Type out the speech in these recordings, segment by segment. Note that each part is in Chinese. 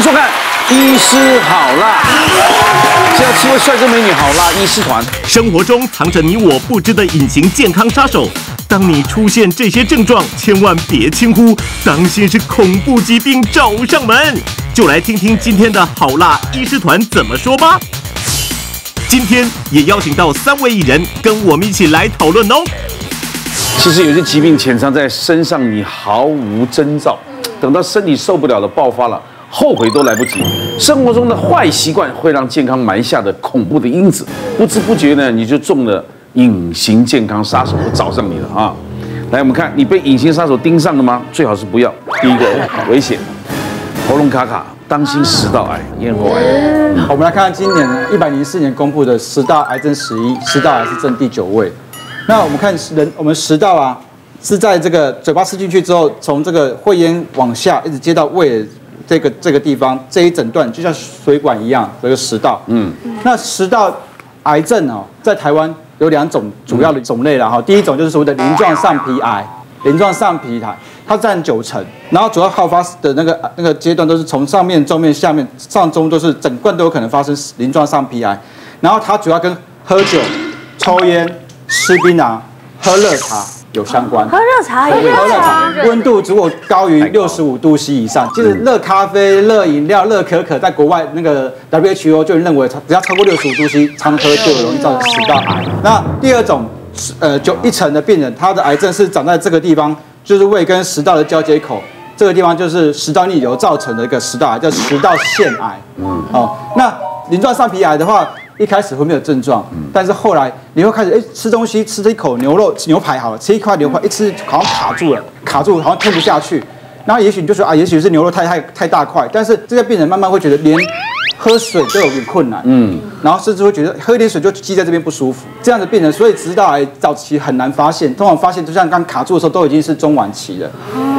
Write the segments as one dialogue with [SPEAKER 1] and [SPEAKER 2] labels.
[SPEAKER 1] 收看《医师好辣》，现在7位帅哥美女好辣医师团。
[SPEAKER 2] 生活中藏着你我不知的隐形健康杀手。当你出现这些症状，千万别轻忽，当心是恐怖疾病找上门。就来听听今天的好辣医师团怎么说吧。今天也邀请到3位艺人跟我们一起来讨论哦。
[SPEAKER 1] 其实有些疾病潜藏在身上，你毫无征兆，等到身体受不了了爆发了，后悔都来不及。生活中的坏习惯会让健康埋下的恐怖的因子，不知不觉呢，你就中了隐形健康杀手都找上你了啊！来，我们看你被隐形杀手盯上了吗？最好是不要。第一个危险，喉咙卡卡，当心食道癌、咽喉癌。
[SPEAKER 3] 我们来看看今年104年公布的10大癌症11，食道癌是占第9位。那我们看我们食道啊，是在这个嘴巴吃进去之后，从这个会咽往下一直接到胃的这个地方，这一整段就像水管一样，这个食道。那食道癌症哦，在台湾有2种主要的种类啦哈。第一种就是所谓的鳞状上皮癌，鳞状上皮癌它占90%，然后主要好发的那个阶段都是从上面、中面、下面、上中都是整罐都有可能发生鳞状上皮癌，然后它主要跟喝酒、抽烟、吃槟榔、喝热茶有相关。
[SPEAKER 4] 喝热茶也有啊，
[SPEAKER 3] 温度如果高于65度 C 以上，就是热咖啡、热饮料、热可可，在国外那个 WHO 就认为，只要超过65度 C， 常喝就容易造成食道癌。那第二种，就1成的病人，他的癌症是长在这个地方，就是胃跟食道的交接口，这个地方就是食道逆流造成的一个食道癌，叫食道腺癌。那鳞状上皮癌的话，一开始会没有症状，但是后来你会开始吃东西，吃这一口牛排好了，吃一块牛排，一吃好像卡住，好像吞不下去。然后也许你就说啊，也许是牛肉太大块，但是这些病人慢慢会觉得连喝水都有点困难，然后甚至会觉得喝一点水就积在这边不舒服。这样的病人，所以食道癌早期很难发现，通常发现就像刚卡住的时候都已经是中晚期了。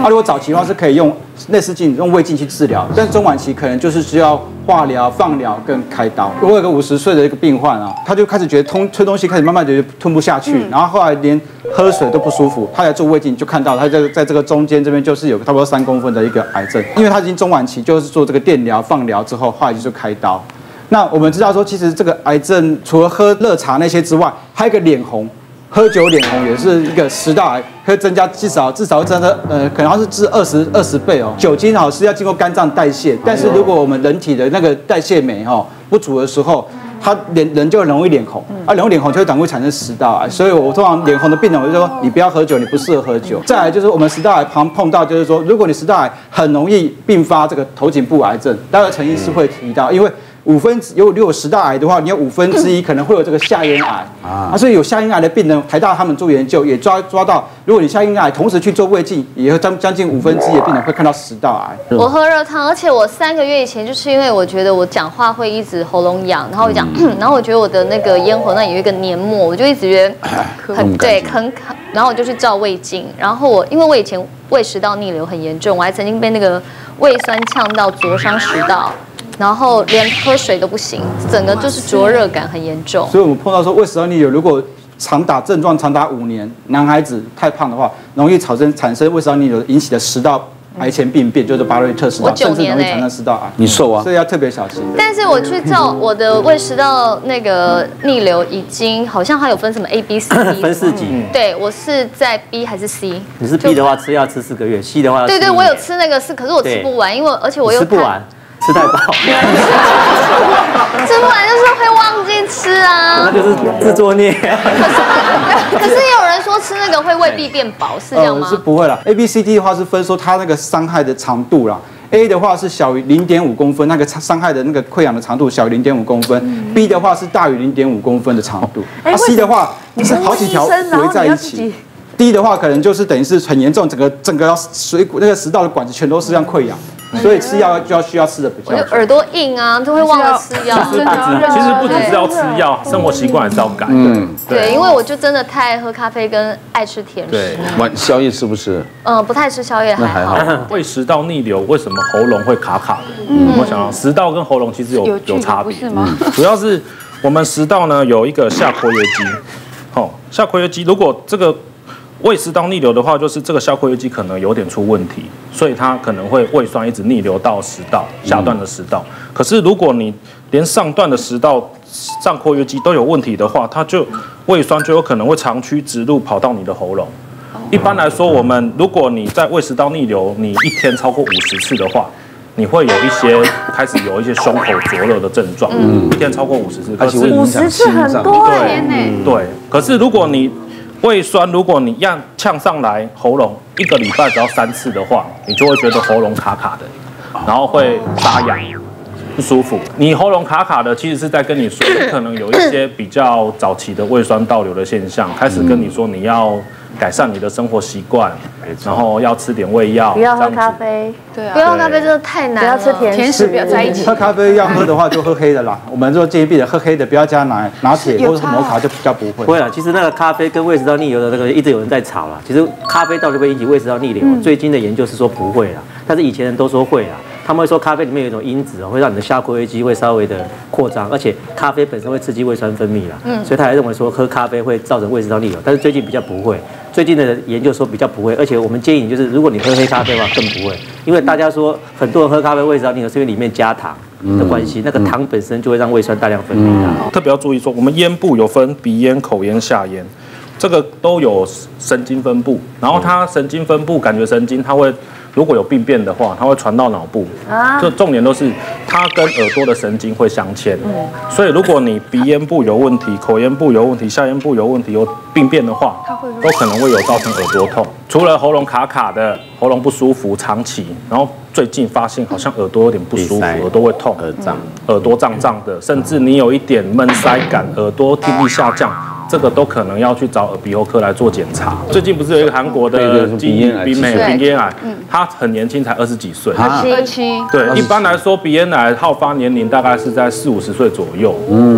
[SPEAKER 3] 如果早期的话是可以用内视镜、用胃镜去治疗，但中晚期可能就是需要化疗、放疗跟开刀。我有个50岁的一个病患啊，他就开始觉得吞东西开始慢慢觉得吞不下去，然后后来连喝水都不舒服。他来做胃镜就看到他在这个中间这边就是有差不多3公分的一个癌症，因为他已经中晚期，就是做这个电疗、放疗之后，后来就是开刀。那我们知道说，其实这个癌症除了喝热茶那些之外，还有一个脸红。喝酒脸红也是一个食道癌，会增加至少增加可能是至20倍哦。酒精是要经过肝脏代谢，但是如果我们人体的那个代谢酶不足的时候，他人就容易脸红，容易脸红就会产生食道癌。所以我通常脸红的病人，我就说你不要喝酒，你不适合喝酒。再来就是我们食道癌碰到，就是说如果你食道癌很容易并发这个头颈部癌症，待会陈医师会提到，因为如果有食道癌的话，你有1/5可能会有这个下咽癌所以有下咽癌的病人，台大他们做研究也抓到，如果你下咽癌同时去做胃镜，也有将近1/5的病人会看到食道癌。
[SPEAKER 4] 我喝热汤，而且我3个月以前就是因为我觉得我讲话会一直喉咙痒，然后我讲，然后我觉得我的那个咽喉那有一个黏膜，我就一直觉得很，然后我就去照胃镜，然后因为我以前胃食道逆流很严重，我还曾经被那个胃酸呛到灼伤食道。然后连喝水都不行，整个就是灼热感很严重。
[SPEAKER 3] 所以我们碰到说胃食道逆流，如果症状长达5年，男孩子太胖的话，容易产生胃食道逆流引起的食道癌前病变，就是巴瑞特食道，甚至容易产生食道癌。
[SPEAKER 1] 你瘦啊，
[SPEAKER 3] 所以要特别小心。
[SPEAKER 4] 但是我去照我的胃食道那个逆流，已经好像还有分什么 A、B、C，
[SPEAKER 5] 分4级。
[SPEAKER 4] 对，我是在 B 还是 C？
[SPEAKER 5] 你是 B 的话，要吃4个月；C 的话，
[SPEAKER 4] 对，我有吃那个可是我吃不完，因为而且我又
[SPEAKER 5] 吃不完。吃太饱，
[SPEAKER 4] 吃不完就是会忘记吃啊，
[SPEAKER 5] 那就是自作孽。
[SPEAKER 4] 可是也有人说吃那个会胃壁变薄，是这样吗？
[SPEAKER 3] 是不会啦。A、B、C、D 的话是分说它那个伤害的长度啦。A 的话是小于0.5公分，那个伤害的那个溃疡的长度小于0.5公分。B 的话是大于0.5公分的长度。C 的话是好几条围在一起。D 的话可能就是等于是很严重，整个那个食道的管子全都是像溃疡。所以吃药需要吃的比较。
[SPEAKER 4] 我就耳朵硬啊，就会忘了吃药。
[SPEAKER 6] 其实不只是要吃药，生活习惯还是要改。
[SPEAKER 4] 对，因为我就真的太爱喝咖啡跟爱吃甜食。
[SPEAKER 1] 对，宵夜吃不吃？
[SPEAKER 4] 不太吃宵夜，还好。
[SPEAKER 6] 胃食道逆流为什么喉咙会卡卡的？我想到食道跟喉咙其实有差别，主要是我们食道呢有一个下括约肌，下括约肌如果这个胃食道逆流的话，就是这个消括约肌可能有点出问题，所以它可能会胃酸一直逆流到食道下段的食道。可是如果你连上段的食道上括约肌都有问题的话，它就胃酸就有可能会长驱直入跑到你的喉咙。一般来说，如果你在胃食道逆流，你一天超过50次的话，你会开始有一些胸口灼热的症状。一天超过50次，可是
[SPEAKER 4] 50次很多
[SPEAKER 6] 对，可是如果你胃酸，如果你让呛上来喉咙，1个礼拜只要3次的话，你就会觉得喉咙卡卡的，然后会沙哑、不舒服。你喉咙卡卡的，其实是在跟你说，你可能有一些比较早期的胃酸倒流的现象，开始跟你说你要改善你的生活习惯，然后要吃点胃药，
[SPEAKER 7] 不要喝咖啡，
[SPEAKER 4] 对啊，不要喝咖啡真的太难了，
[SPEAKER 7] 不要吃甜食，不要在一起。
[SPEAKER 3] 喝咖啡要喝的话就喝黑的啦，我们就建议病人喝黑的，不要加拿铁或者是摩卡，就比较不会。
[SPEAKER 5] 会啊，其实那个咖啡跟胃食道逆流的那个一直有人在吵啦。其实咖啡到底会不会引起胃食道逆流？最近的研究是说不会啦，但是以前人都说会啦。他们会说咖啡里面有一种因子会让你的下括约肌会稍微的扩张，而且咖啡本身会刺激胃酸分泌啦，所以他还认为说喝咖啡会造成胃食道逆流，但是最近比较不会。最近的研究说比较不会，而且我们建议你就是，如果你喝黑咖啡的话更不会，因为大家说很多人喝咖啡胃食道逆流是因为里面加糖的关系，那个糖本身就会让胃酸大量分泌啦。
[SPEAKER 6] 特别要注意说，我们咽部有分鼻咽、口咽、下咽，这个都有神经分布，然后它神经分布感觉神经它会。如果有病变的话，它会传到脑部。这重点都是它跟耳朵的神经会相牵。所以如果你鼻咽部有问题、口咽部有问题、下咽部有问题、有病变的话，都可能会有造成耳朵痛。除了喉咙卡卡的、喉咙不舒服、长期，然后最近发现好像耳朵有点不舒服，耳朵会痛、耳朵胀胀的，甚至你有一点闷塞感、耳朵听力下降。这个都可能要去找耳鼻喉科来做检查。最近不是有一个韩国的鼻咽癌，他很年轻，才20几岁
[SPEAKER 4] ，27。
[SPEAKER 6] 对，一般来说鼻咽癌好发年龄大概是在40、50岁左右。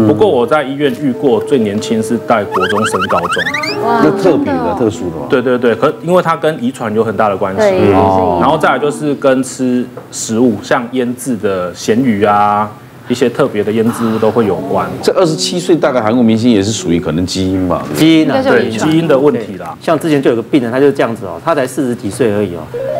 [SPEAKER 6] 不过我在医院遇过最年轻是在国中升高中。
[SPEAKER 1] 那特别的、特殊的吗？
[SPEAKER 6] 对，可因为它跟遗传有很大的关系。然后再来就是跟吃食物，像腌制的咸鱼啊。一些特别的腌制物都会有关。
[SPEAKER 1] 这27岁大概韩国明星也是属于可能基因吧？
[SPEAKER 5] 基因啊，
[SPEAKER 6] 对基因的问题啦。
[SPEAKER 5] 像之前就有个病人，他就是这样子哦，他才40几岁而已哦。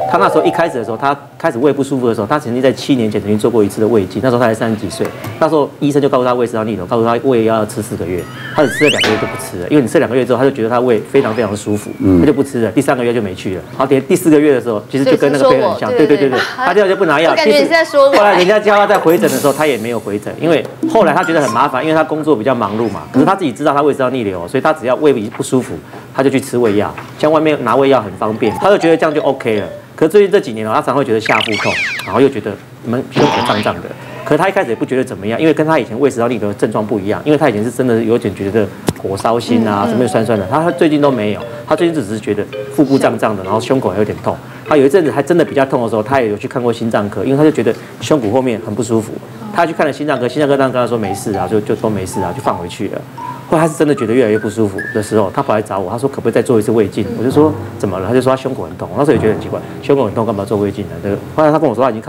[SPEAKER 5] 他那时候一开始的时候，他开始胃不舒服的时候，他曾经在7年前曾经做过一次的胃镜，那时候他才30几岁。那时候医生就告诉他胃食道逆流，告诉他胃要吃4个月，他只吃了2个月就不吃了，因为你吃2个月之后，他就觉得他胃非常非常的舒服，他就不吃了。第3个月就没去了。然后第4个月的时候，其实就跟那个飞很像，对，他第2就不拿药。
[SPEAKER 4] 感觉你是在说我。
[SPEAKER 5] 后来人家叫他在回诊的时候，他也没有回诊，因为后来他觉得很麻烦，因为他工作比较忙碌嘛。可是他自己知道他胃食道逆流，所以他只要胃不舒服，他就去吃胃药，像外面拿胃药很方便，他就觉得这样就 OK 了。可是最近这几年他常会觉得下腹痛，然后又觉得胸口胀胀的。可是他一开始也不觉得怎么样，因为跟他以前胃食道逆流的症状不一样，因为他以前是真的有点觉得火烧心啊，什么酸酸的，他最近都没有，他最近只是觉得腹部胀胀的，然后胸口还有点痛。他有一阵子还真的比较痛的时候，他也有去看过心脏科，因为他就觉得胸骨后面很不舒服，他去看了心脏科，心脏科当然跟他说没事啊，就都没事啊，就放回去了。后来他是真的觉得越来越不舒服的时候，他跑来找我，他说可不可以再做一次胃镜？我就说怎么了？他就说他胸口很痛。我那时候也觉得很奇怪，胸口很痛干嘛做胃镜呢？对。后来他跟我说他已经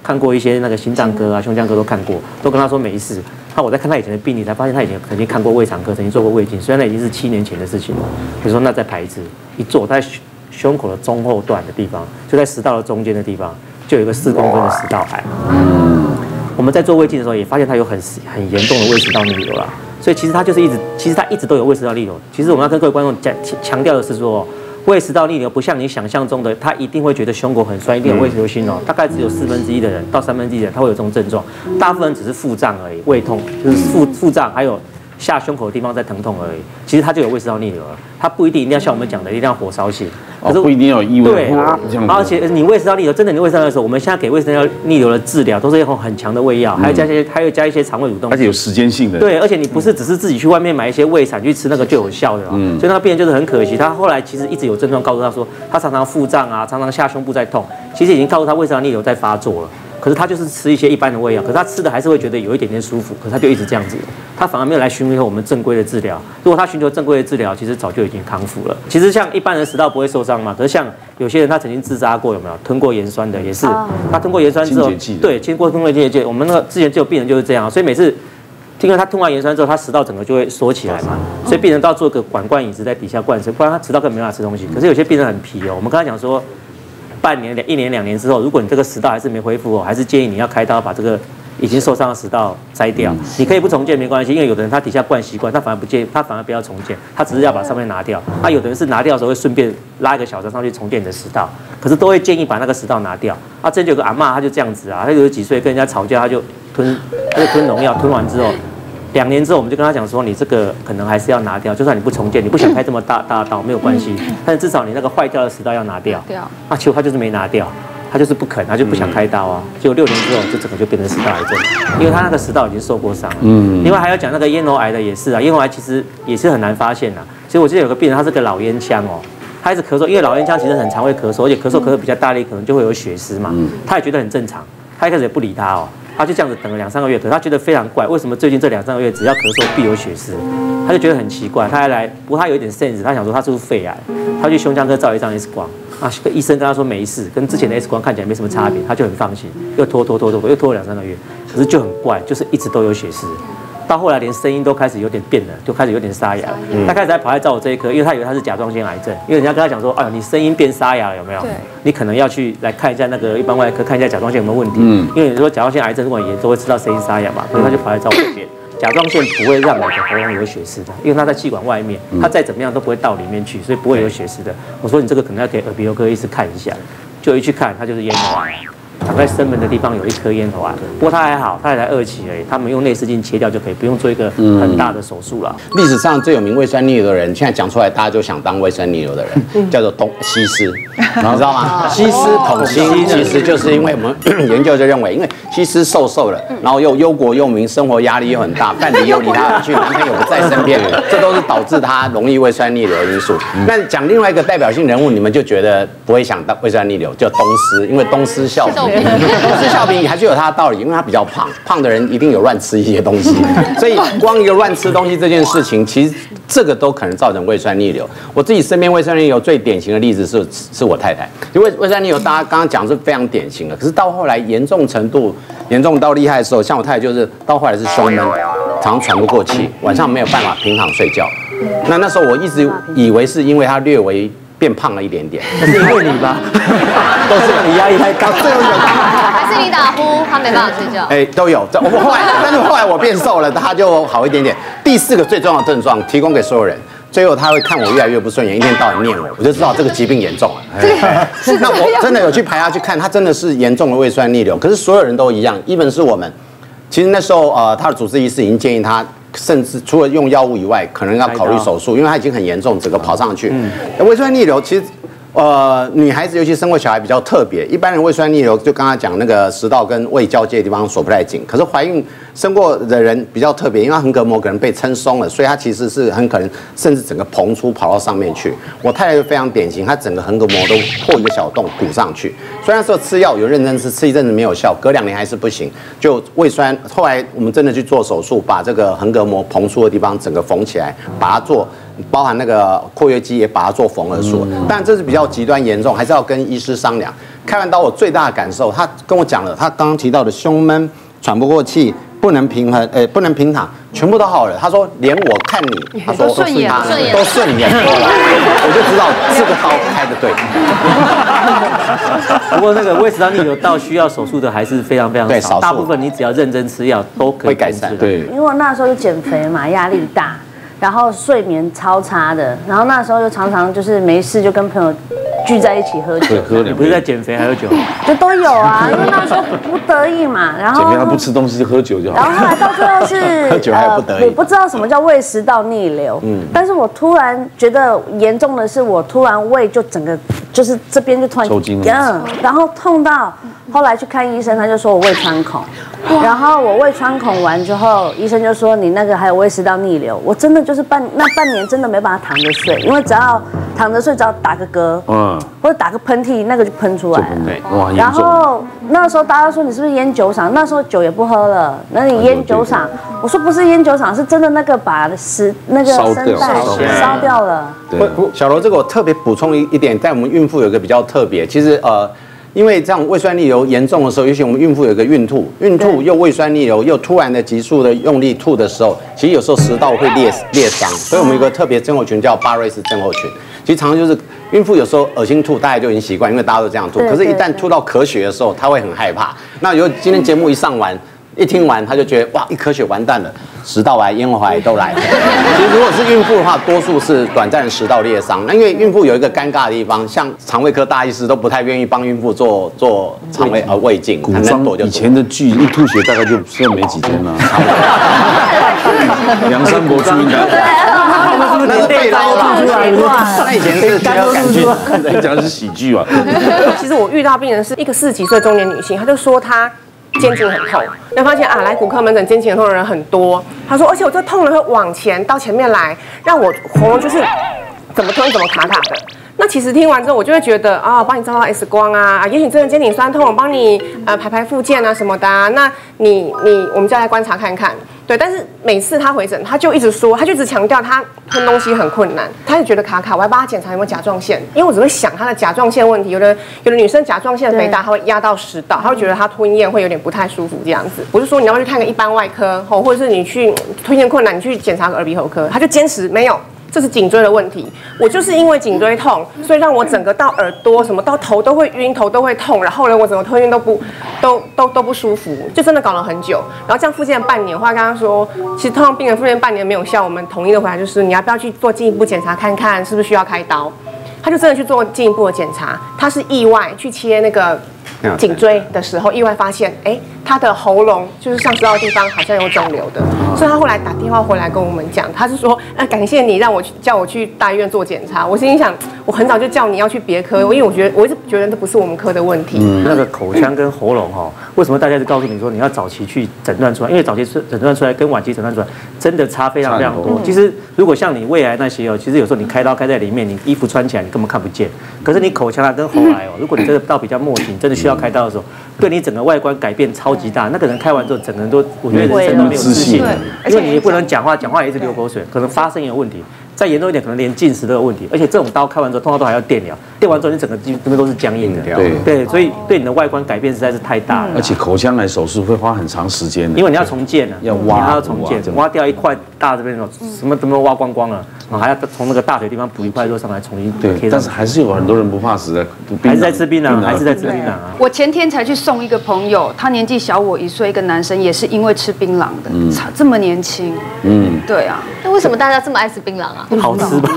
[SPEAKER 5] 看过一些那个心脏科啊、胸腔科都看过，都跟他说没事。那我在看他以前的病历，才发现他以前曾经看过胃肠科，曾经做过胃镜，虽然那已经是7年前的事情了。我说那再排一次，一做在胸口的中后段的地方，就在食道的中间的地方，就有一个4公分的食道癌。我们在做胃镜的时候也发现他有很严重的胃食道逆流啦。所以其实他就是他一直都有胃食道逆流。其实我们要跟各位观众强调的是说，胃食道逆流不像你想象中的，他一定会觉得胸口很酸，一定有胃流心哦。大概只有1/4的人到1/3的人他会有这种症状，大部分只是腹胀而已，胃痛就是腹胀，还有下胸口的地方在疼痛而已。其实他就有胃食道逆流了，他不一定定要像我们讲的一定要火烧心，
[SPEAKER 1] 可是不一定要有异味。
[SPEAKER 5] 对，而且你胃食道逆流，真的你胃食道逆流的时候，我们现在给胃食道逆流的治疗都是用很强的胃药，还有加一些肠胃蠕动，
[SPEAKER 1] 而且有时间性的。
[SPEAKER 5] 对，而且你不是只是自己去外面买一些胃散去吃那个就有效的，所以那个病人就是很可惜，他后来其实一直有症状告诉他说，他常常腹胀啊，常常下胸部在痛，其实已经告诉他胃食道逆流在发作了。可是他就是吃一些一般的胃药，可是他吃的还是会觉得有一点点舒服，可是他就一直这样子，他反而没有来寻求我们正规的治疗。如果他寻求正规的治疗，其实早就已经康复了。其实像一般人食道不会受伤嘛，可是像有些人他曾经自杀过，有没有吞过盐酸的也是，他吞过盐酸之后，对，经过清洁剂，我们那个之前就有病人就是这样，所以每次因为它吞完盐酸之后，它食道整个就会缩起来嘛，所以病人都要做个管灌椅子在底下灌食，不然他食道根本没办法吃东西。可是有些病人很皮哦，我们刚才讲说，半年、1年、2年之后，如果你这个食道还是没恢复哦，还是建议你要开刀把这个已经受伤的食道摘掉。你可以不重建没关系，因为有的人他底下灌习惯，他反而不要重建，他只是要把上面拿掉。有的人是拿掉的时候会顺便拉一个小针上去重建你的食道，可是都会建议把那个食道拿掉。之前有个阿嬷，她就这样子啊，她有几岁跟人家吵架，她就吞农药，吞完之后。2年之后，我们就跟他讲说，你这个可能还是要拿掉，就算你不重建，你不想开这么大刀没有关系，但是至少你那个坏掉的食道要拿掉。结果他就是没拿掉，他就是不肯，他就不想开刀啊。结果6年之后，就整个就变成食道癌症，因为他那个食道已经受过伤了。另外还要讲那个咽喉癌的也是啊，咽喉癌其实也是很难发现的。其实我记得有个病人，他是个老烟枪哦，他一直咳嗽，因为老烟枪其实很常会咳嗽，而且咳嗽比较大力，可能就会有血丝嘛。他也觉得很正常，他一开始也不理他哦。他就这样子等了2、3个月，可是他觉得非常怪，为什么最近这2、3个月只要咳嗽必有血丝？他就觉得很奇怪，他还来，不过他有一点 sense， 他想说他是不是肺癌，他去胸腔科照一张 X 光，医生跟他说没事，跟之前的 X 光看起来没什么差别，他就很放心，又拖，又拖了2、3个月，可是就很怪，就是一直都有血丝。到后来连声音都开始有点变了，就开始有点沙哑。他开始还跑来找我这一科，因为他以为他是甲状腺癌症，因为人家跟他讲说，哎呦，你声音变沙哑了，有没有？对，你可能要去来看一下那个一般外科，看一下甲状腺有没有问题。因为你说甲状腺癌症如果很严重，会吃到声音沙哑嘛，所以他就跑来找我这边。甲状腺不会让你的喉咙有血丝的，因为它在气管外面，它再怎么样都不会到里面去，所以不会有血丝的。我说你这个可能要给耳鼻喉科医师看一下，就一去看，它就是咽喉癌。躺在声门的地方有一颗咽喉癌，不过他还好，他才2期而已，他们用内视镜切掉就可以，不用做一个很大的手术了。
[SPEAKER 8] 历史上最有名胃酸逆流的人，现在讲出来大家就想当胃酸逆流的人，叫做西施，你知道吗？西施统心其实就是因为我们研究就认为，因为西施瘦了，然后又忧国忧民，生活压力又很大，伴侣又离他而去，男朋友不在身边，这都是导致他容易胃酸逆流的因素。那讲另外一个代表性人物，你们就觉得不会想到胃酸逆流，就东施，因为东施效颦。东施效颦还是有它的道理，因为他比较胖，胖的人一定有乱吃一些东西，所以光一个乱吃东西这件事情，其实这个都可能造成胃酸逆流。我自己身边胃酸逆流最典型的例子是我太太，因为胃酸逆流大家刚刚讲是非常典型的，可是到后来严重程度严重到厉害的时候，像我太太就是到后来是胸闷，常常喘不过气，晚上没有办法平躺睡觉。那时候我一直以为是因为她略微变胖了一点点，
[SPEAKER 5] 那是因为你吧？都是你压力太高，
[SPEAKER 8] 最后有
[SPEAKER 4] 还是你打呼，他没办法睡觉？
[SPEAKER 8] 都有。但是后来我变瘦了，他就好一点点。第4个最重要的症状，提供给所有人。最后他会看我越来越不顺眼，一天到晚念我就知道这个疾病严重了。那我真的有去排他去看，他真的是严重的胃酸逆流。可是所有人都一样，even是我们。其实那时候他的主治医师已经建议他，甚至除了用药物以外，可能要考虑手术，因为他已经很严重，整个跑上去。胃酸逆流其实。女孩子尤其生过小孩比较特别，一般人胃酸逆流就刚刚讲那个食道跟胃交界的地方锁不太紧，可是怀孕生过的人比较特别，因为横膈膜可能被撑松了，所以它其实是很可能甚至整个膨出跑到上面去。我太太就非常典型，她整个横膈膜都破一个小洞鼓上去，虽然说吃药有认真吃一阵子没有效，隔2年还是不行，就胃酸。后来我们真的去做手术，把这个横膈膜膨出的地方整个缝起来，把它做。包含那个括约肌也把它做缝合术，但这是比较极端严重，还是要跟医师商量。开完刀我最大的感受，他跟我讲了，他刚刚提到的胸闷、喘不过气、不能平衡，不能平躺，全部都好了。他说连我看你，他说都顺眼过来，我就知道这个刀开得对。
[SPEAKER 5] 不过那个胃食道逆流到需要手术的还是非常非常少，大部分你只要认真吃药都可以改善。
[SPEAKER 8] 对，
[SPEAKER 7] 因为我那时候就减肥嘛，压力大。然后睡眠超差的，然后那时候就常常就是没事就跟朋友聚在一起喝酒。
[SPEAKER 5] 你不是在减肥还喝酒？
[SPEAKER 7] 就都有啊，因为那时候不得已嘛。然后
[SPEAKER 1] 减肥他不吃东西就喝酒就好。
[SPEAKER 7] 然后后来到最后是
[SPEAKER 8] 喝酒还不得已。
[SPEAKER 7] 我不知道什么叫胃食道逆流，但是我突然觉得严重的是，我突然胃就整个就是这边就突然
[SPEAKER 1] 抽筋
[SPEAKER 7] 了，然后痛到后来去看医生，他就说我胃穿孔。然后我胃穿孔完之后，医生就说你那个还有胃食道逆流。我真的就是半年真的没办法躺着睡，因为只要躺着睡，只要打个嗝，或者打个喷嚏，那个就喷出来了。
[SPEAKER 1] 哇，
[SPEAKER 7] 然后那时候大家说你是不是烟酒嗓？那时候酒也不喝了，那你烟酒嗓？我说不是烟酒嗓，是真的那个把那个声带烧掉了。
[SPEAKER 8] 对，小罗这个我特别补充一点，在我们孕妇有一个比较特别，其实因为这样胃酸逆流严重的时候，尤其我们孕妇有一个孕吐又胃酸逆流又突然的急速的用力吐的时候，其实有时候食道会裂伤，所以我们有一个特别症候群叫巴瑞氏症候群。其实常常就是孕妇有时候恶心吐，大家就已经习惯，因为大家都这样吐。可是，一旦吐到咳血的时候，她会很害怕。那如果今天节目一听完，她就觉得哇，一咳血完蛋了，食道癌、咽喉癌都来了。其实如果是孕妇的话，多数是短暂的食道裂伤。那因为孕妇有一个尴尬的地方，像肠胃科大医师都不太愿意帮孕妇做肠胃胃镜，
[SPEAKER 1] 古装以前的剧一吐血大概就剩没几天了。梁山伯祝英台，
[SPEAKER 8] 那是对捞啦。那以前是比较感剧，
[SPEAKER 1] 你讲的是喜剧嘛？
[SPEAKER 9] 其实我遇到病人是一个40几岁中年女性，她就说她肩颈很痛，然后发现啊，来骨科门诊肩颈很痛的人很多。她说，而且我这痛了会往前到前面来，让我喉咙就是怎么吞怎么卡卡的。那其实听完之后，我就会觉得啊，帮你照照 X 光啊，也许真的肩颈酸痛，我帮你排复健啊什么的啊。那我们就来观察看看。对，但是每次他回诊，他就一直说，他就一直强调他吞东西很困难，他就觉得卡卡。我还帮他检查有没有甲状腺，因为我只会想他的甲状腺问题。有的女生甲状腺肥大，她会压到食道，她会觉得她吞咽会有点不太舒服这样子。我就说你要不要去看个一般外科，或者是你去吞咽困难，你去检查个耳鼻喉科。他就坚持没有。这是颈椎的问题，我就是因为颈椎痛，所以让我整个到耳朵什么到头都会晕，头都会痛，然后呢，我整个吞咽都不舒服，就真的搞了很久。然后这样复健半年，后来跟他说，其实通常病人复健半年没有效，我们统一的回答就是你要不要去做进一步检查看看是不是需要开刀。他就真的去做进一步的检查，他是意外去切那个颈椎的时候，意外发现，他的喉咙就是上食道的地方好像有肿瘤的，所以他后来打电话回来跟我们讲，他是说，感谢你让我叫我去大医院做检查。我心里想，我很早就叫你要去别科，因为我一直觉得这不是我们科的问题。
[SPEAKER 5] 那个口腔跟喉咙为什么大家就告诉你说你要早期去诊断出来？因为早期诊断出来跟晚期诊断出来真的差非常非常多。其实如果像你胃癌那些其实有时候你开刀开在里面，你衣服穿起来你根本看不见。可是你口腔跟喉癌如果你真的到比较末期，你真的需要开刀的时候，对你整个外观改变超级大。那个人开完之后，整个人都我觉得人生都没有自信，因为你也不能讲话，讲话也一直流口水，可能发声也有问题。再严重一点，可能连进食都有问题，而且这种刀开完之后，通常都还要电疗，电完之后你整个基本都是僵硬的。对，所以对你的外观改变实在是太大了。
[SPEAKER 1] 而且口腔癌手术会花很长时间，
[SPEAKER 5] 因为你要重建啊，
[SPEAKER 1] 要挖，
[SPEAKER 5] 你要重建，挖掉一块大这边什么都挖光光了，还要从那个大腿地方补一块肉上来重新贴上。
[SPEAKER 1] 但是还是有很多人不怕死的，
[SPEAKER 5] 还是在吃槟榔，还是在吃槟榔啊。
[SPEAKER 10] 我前天才去送一个朋友，他年纪小我1岁，一个男生也是因为吃槟榔的，这么年轻。对啊。
[SPEAKER 4] 那为什么大家这么爱吃槟榔啊？
[SPEAKER 5] 好吃吧？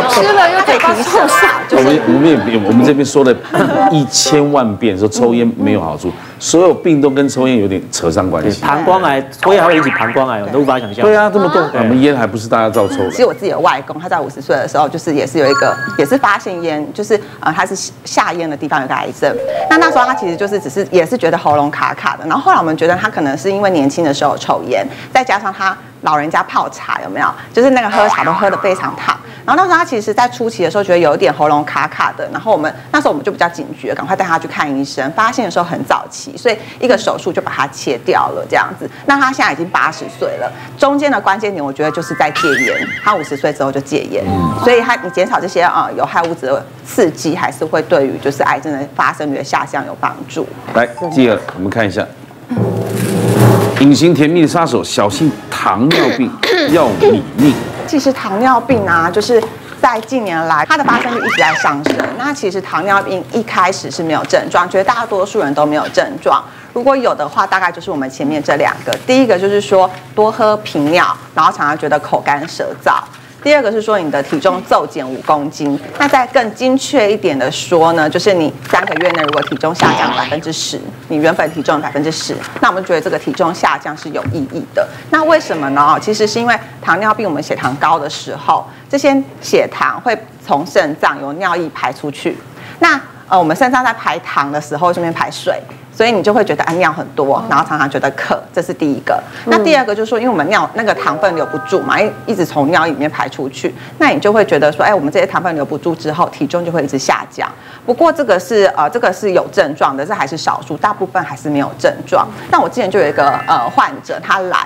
[SPEAKER 10] 吃了又嘴巴臭傻。
[SPEAKER 1] 我们这边说了1000万遍，说抽烟没有好处，所有病都跟抽烟有点扯上关系。
[SPEAKER 5] 膀胱癌，抽烟还会引起膀胱癌，我都无法想象。
[SPEAKER 1] 对啊，这么多，我们烟还不是大家照抽的。
[SPEAKER 11] 其实我自己的外公，他在50岁的时候，就是也是有一个，也是发现烟，就是他是下咽的地方有个癌症。那时候他其实就是也是觉得喉咙卡卡的，然后后来我们觉得他可能是因为年轻的时候抽烟，再加上他老人家泡茶有没有？就是那个喝茶都喝得非常烫。然后那时候他其实在初期的时候觉得有一点喉咙卡卡的，然后那时候我们就比较警觉，赶快带他去看医生。发现的时候很早期，所以一个手术就把它切掉了这样子。那他现在已经80岁了，中间的关键点我觉得就是在戒烟。他50岁之后就戒烟，所以你减少这些有害物质的刺激，还是会对于就是癌症的发生率的下降有帮助。
[SPEAKER 1] 来，第二我们看一下。隐形甜蜜的杀手，小心糖尿病要你命。
[SPEAKER 11] 其实糖尿病啊，就是在近年来它的发生率一直在上升。那其实糖尿病一开始是没有症状，绝大多数人都没有症状。如果有的话，大概就是我们前面这2个。第一个就是说多喝频尿，然后常常觉得口干舌燥。第二个是说你的体重骤减5公斤，那再更精确一点的说呢，就是你3个月内如果体重下降10%，你原本体重10%，那我们觉得这个体重下降是有意义的。那为什么呢？其实是因为糖尿病我们血糖高的时候，这些血糖会从肾脏由尿液排出去。那我们肾脏在排糖的时候顺便排水，所以你就会觉得尿很多，然后常常觉得渴，这是第一个。那第二个就是说，因为我们尿那个糖分留不住嘛，一直从尿液里面排出去，那你就会觉得说，我们这些糖分留不住之后，体重就会一直下降。不过这个是有症状的，这还是少数，大部分还是没有症状。那我之前就有一个患者，他来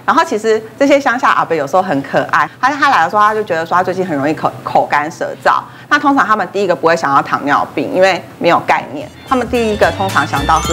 [SPEAKER 11] 然后其实这些乡下阿伯有时候很可爱，他来的时候他就觉得说他最近很容易口干舌燥，那通常他们第一个不会想到糖尿病，因为没有概念，他们第一个通常想到是